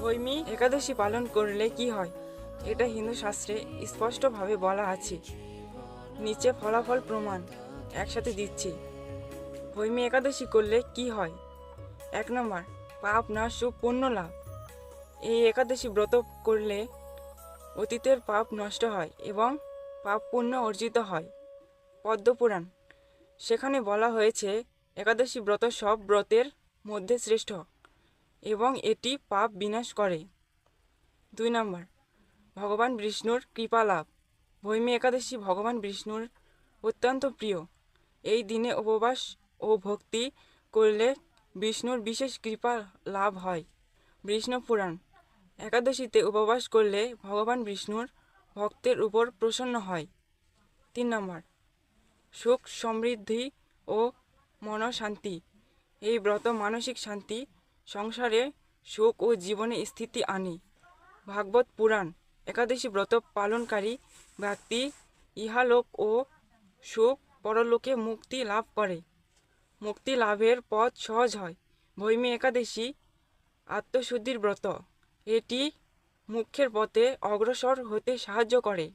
ভৈমী একাদশী পালন করলে কি হয়? এটা হিন্দু শাস্ত্রে স্পষ্টভাবে বলা আছে। নিচে ফলাফল প্রমাণ একসাথে দিচ্ছি। ভৈমী একাদশী করলে কি হয়? 1 নম্বর, পাপ নাশ ও পুণ্য লাভ। এই একাদশী ব্রত করলে অতীতের পাপ নষ্ট হয় এবং পাপ পুণ্য অর্জিত হয়। পদ্মপুরাণ, সেখানে বলা হয়েছে একাদশী ব্রত সব ব্রতের মধ্যে শ্রেষ্ঠ এবং এটি পাপ বিনাশ করে। 2 নম্বর, ভগবান বিষ্ণুর কৃপা লাভ। ভৈমী একাদশী ভগবান বিষ্ণুর অত্যন্ত প্রিয়। এই দিনে উপবাস ও ভক্তি করলে বিষ্ণুর বিশেষ কৃপা লাভ হয়। বিষ্ণু পুরাণ, একাদশীতে উপবাস করলে ভগবান বিষ্ণুর ভক্তের উপর প্রসন্ন হয়। 3 নম্বর, সুখ সমৃদ্ধি ও মনঃশান্তি। এই ব্রত মানসিক শান্তি, সংসারে সুখ ও জীবনে স্থিতি আনে। ভাগবত পুরাণ, একাদশী ব্রত পালনকারী ব্যক্তি ইহালোক ও সুখ পরলোকে মুক্তি লাভ করে। মুক্তি লাভের পথ সহজ হয়। ভৈমী একাদশী আত্মশুদ্ধির ব্রত। এটি মুখ্যের পথে অগ্রসর হতে সাহায্য করে।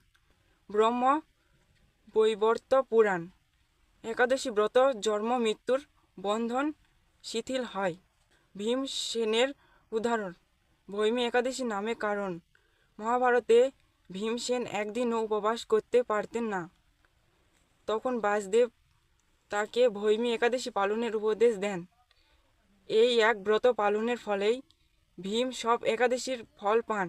ব্রহ্ম বৈবর্ত পুরাণ, একাদশী ব্রত জন্ম মৃত্যুর বন্ধন শিথিল হয়। ভীমসেনের উদাহরণ, ভৈমী একাদশী নামে কারণ মহাভারতে ভীমসেন একদিনও উপবাস করতে পারতেন না। তখন বাসদেব তাকে ভৈমী একাদশী পালনের উপদেশ দেন। এই এক ব্রত পালনের ফলেই ভীম সব একাদশীর ফল পান।